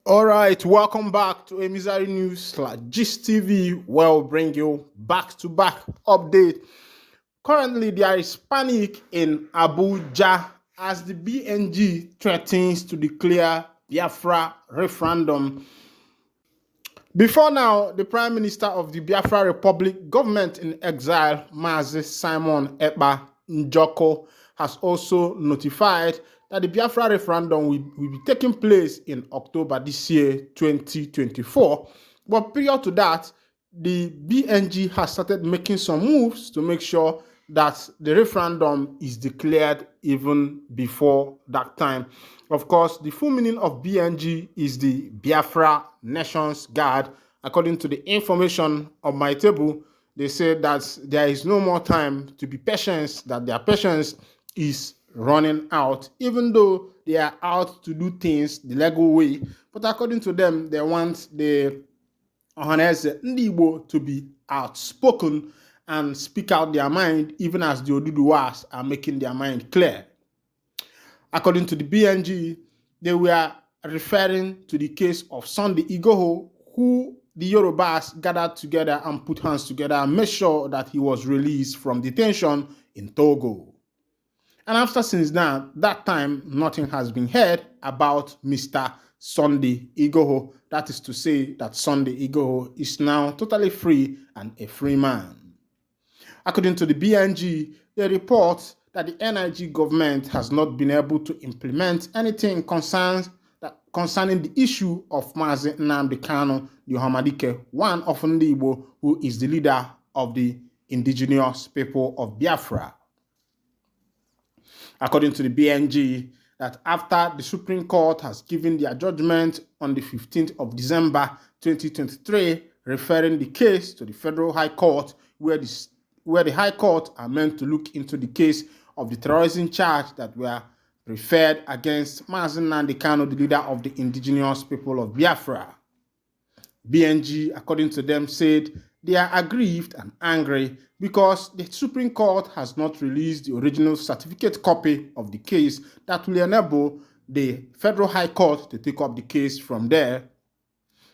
All right, welcome back to Emissary News Gist TV, where we bring you back-to-back update. Currently, there is panic in Abuja as the BNG threatens to declare Biafra referendum. Before now, the Prime Minister of the Biafra Republic, government in exile, Mazi Simon Ekpa Njoko, has also notified that the Biafra referendum will be taking place in October this year, 2024. But prior to that, the BNG has started making some moves to make sure that the referendum is declared even before that time. Of course, the full meaning of BNG is the Biafra Nations Guard. According to the information on my table, they said that there is no more time to be patient, that their patience is running out, even though they are out to do things the legal way. But according to them, they want the Ohaneze Ndị Igbo to be outspoken and speak out their mind, even as the Oduduwas are making their mind clear. According to the BNG, they were referring to the case of Sunday Igboho, who the Yorubas gathered together and put hands together and made sure that he was released from detention in Togo. And after since that time, nothing has been heard about Mr. Sunday Igboho. That is to say that Sunday Igboho is now totally free and a free man. According to the BNG, they report that the NIG government has not been able to implement anything concerning the issue of Mazi Nnamdi Kanu, the Ohamadike, one of Ndị Igbo, who is the leader of the indigenous people of Biafra. According to the BNG, that after the Supreme Court has given their judgment on the 15th of December 2023, referring the case to the Federal High Court, where the High Court are meant to look into the case of the terrorism charge that were referred against Mazi Nnamdi Kanu, the leader of the indigenous people of Biafra. BNG, according to them, said they are aggrieved and angry because the Supreme Court has not released the original certificate copy of the case that will enable the Federal High Court to take up the case from there.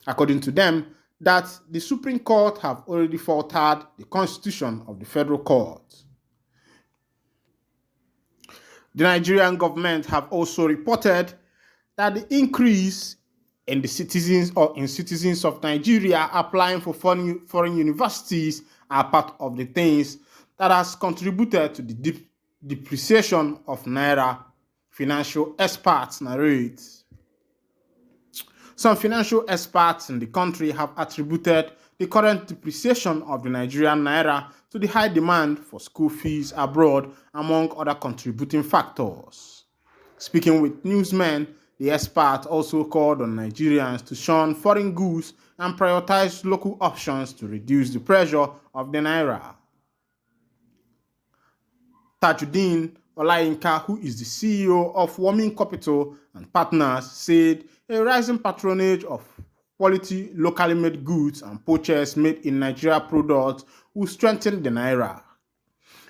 According to them, that the Supreme Court have already faltered the constitution of the Federal Court. The Nigerian government have also reported that the increase in the citizens of Nigeria applying for foreign universities are part of the things that has contributed to the depreciation of Naira, financial experts narrate. Some financial experts in the country have attributed the current depreciation of the Nigerian Naira to the high demand for school fees abroad, among other contributing factors. Speaking with newsmen, the expert also called on Nigerians to shun foreign goods and prioritize local options to reduce the pressure of the Naira. Tajuddin Olayinka, who is the CEO of Warming Capital and Partners, said a rising patronage of quality locally made goods and purchases made in Nigeria products will strengthen the Naira.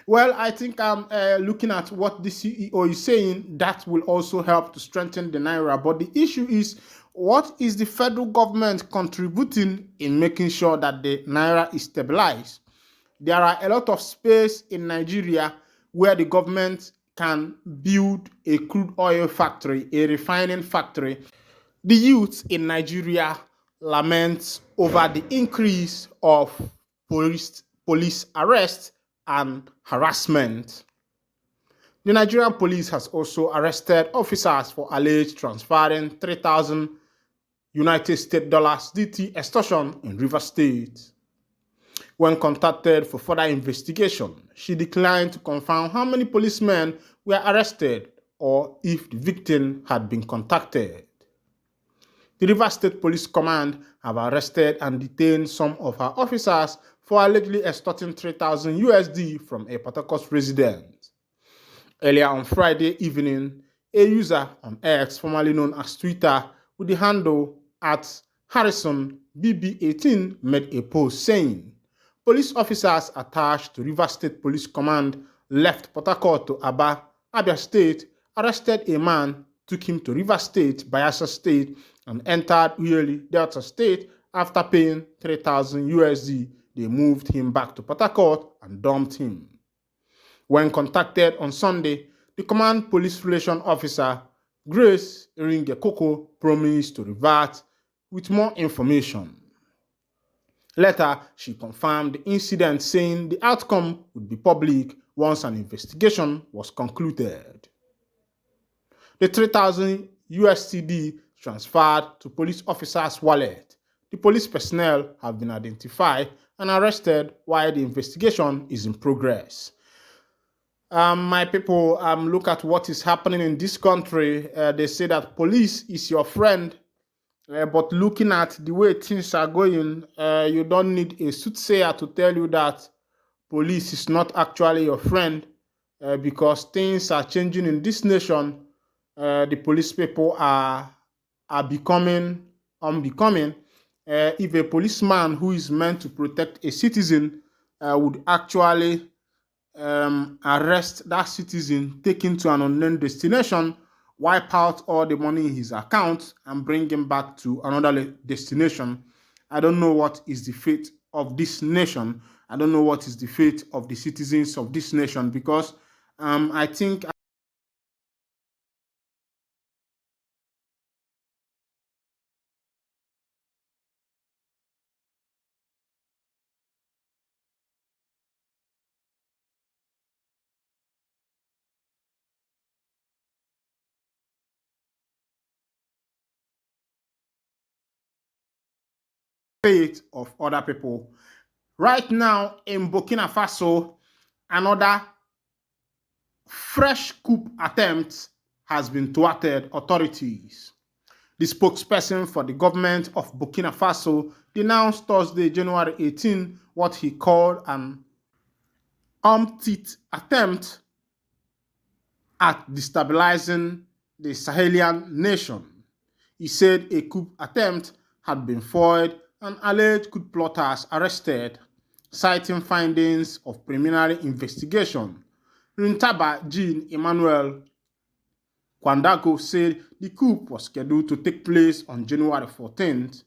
Well, I think I'm looking at what the CEO is saying, that will also help to strengthen the Naira. But the issue is, what is the federal government contributing in making sure that the Naira is stabilized? There are a lot of space in Nigeria where the government can build a crude oil factory, a refining factory. The youth in Nigeria lament over the increase of police arrests and harassment. The Nigerian police has also arrested officers for alleged transferring 3,000 United States dollars DT extortion in Rivers State. When contacted for further investigation, she declined to confirm how many policemen were arrested or if the victim had been contacted. The Rivers State Police Command have arrested and detained some of her officers for allegedly extorting 3,000 USD from a Port Harcourt resident. Earlier on Friday evening, a user on X, formerly known as Twitter, with the handle @HarrisonBB18 made a post saying, police officers attached to Rivers State Police Command left Port Harcourt to Abia State, arrested a man took him to Rivers State, Bayelsa State, and entered Uyeli, Delta State. After paying 3,000 USD, they moved him back to Port Harcourt and dumped him. When contacted on Sunday, the Command Police Relation Officer, Grace Iringekoko, promised to revert with more information. Later, she confirmed the incident, saying the outcome would be public once an investigation was concluded. The 3,000 USD transferred to police officers' wallet. The police personnel have been identified and arrested while the investigation is in progress. My people, look at what is happening in this country. They say that police is your friend, but looking at the way things are going, you don't need a soothsayer to tell you that police is not actually your friend, because things are changing in this nation. The police people are becoming unbecoming. If a policeman who is meant to protect a citizen would actually arrest that citizen, take him to an unknown destination, wipe out all the money in his account, and bring him back to another destination, I don't know what is the fate of this nation. I don't know what is the fate of the citizens of this nation, because I think fate of other people. Right now in Burkina Faso, another fresh coup attempt has been thwarted authorities. The spokesperson for the government of Burkina Faso denounced Thursday, January 18, what he called an umpteenth attempt at destabilizing the Sahelian nation. He said a coup attempt had been foiled and alleged coup plotters arrested, citing findings of preliminary investigation. Rintaba Jean Emmanuel Kwandago said the coup was scheduled to take place on January 14th.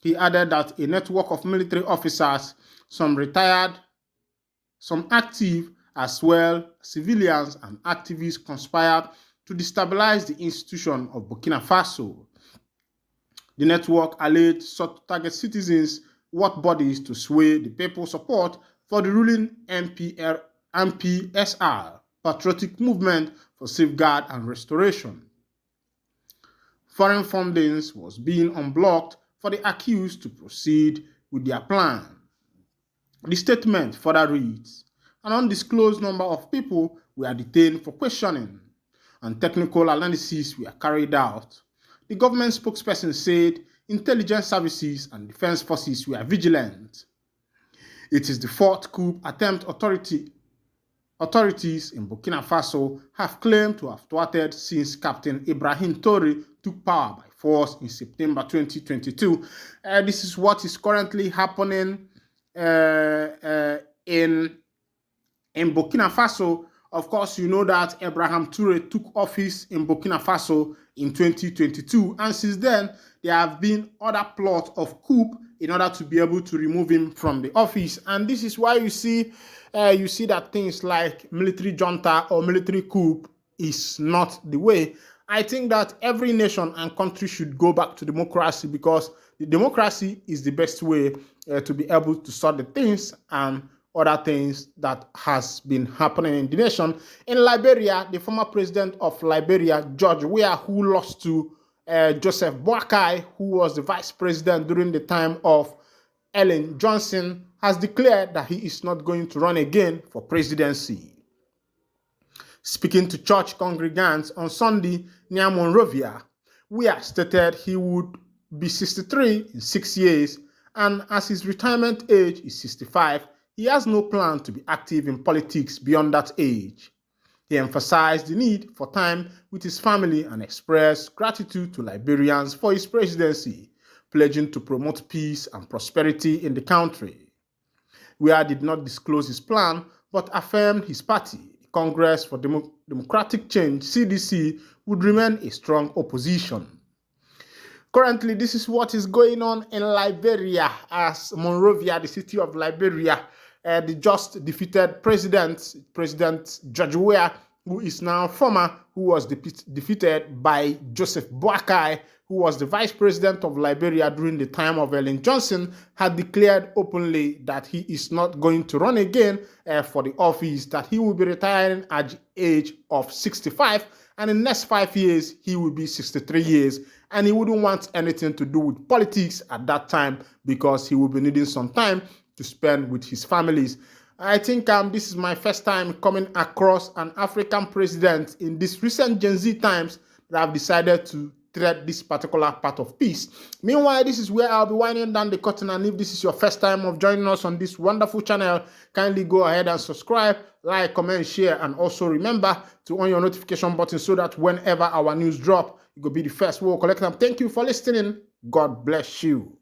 He added that a network of military officers, some retired, some active, as well civilians and activists conspired to destabilize the institution of Burkina Faso. The network alleged sought to target citizens, what bodies to sway the people's support for the ruling MPSR, Patriotic Movement for Safeguard and Restoration. Foreign fundings was being unblocked for the accused to proceed with their plan. The statement further reads, an undisclosed number of people were detained for questioning, and technical analysis were carried out. The government spokesperson said intelligence services and defense forces were vigilant. It is the fourth coup attempt authorities in Burkina Faso have claimed to have thwarted since Captain Ibrahim Traoré took power by force in September 2022. This is what is currently happening in Burkina Faso. Of course, you know that Ibrahim Traoré took office in Burkina Faso in 2022, and since then, there have been other plots of coup in order to be able to remove him from the office. And this is why you see that things like military junta or military coup is not the way. I think that every nation and country should go back to democracy, because the democracy is the best way to be able to sort the things and other things that has been happening in the nation. In Liberia, the former president of Liberia, George Weah, who lost to Joseph Boakai, who was the vice president during the time of Ellen Johnson, has declared that he is not going to run again for presidency. Speaking to church congregants on Sunday near Monrovia, Weah stated he would be 63 in 6 years, and as his retirement age is 65, he has no plan to be active in politics beyond that age. He emphasized the need for time with his family and expressed gratitude to Liberians for his presidency, pledging to promote peace and prosperity in the country. Weah did not disclose his plan, but affirmed his party, the Congress for Democratic Change, CDC, would remain a strong opposition. Currently, this is what is going on in Liberia, as Monrovia, the city of Liberia, the just defeated President George Weah, who is now former, who was defeated by Joseph Boakai, who was the vice president of Liberia during the time of Ellen Johnson, had declared openly that he is not going to run again for the office, that he will be retiring at the age of 65, and in the next 5 years, he will be 63 years, and he wouldn't want anything to do with politics at that time because he will be needing some time to spend with his families. I think this is my first time coming across an African president in this recent Gen Z times that I've decided to thread this particular part of peace. Meanwhile, this is where I'll be winding down the curtain, and if this is your first time of joining us on this wonderful channel, kindly go ahead and subscribe, like, comment, share, and also remember to on your notification button so that whenever our news drop, you will be the first. We'll collect them. Thank you for listening. God bless you.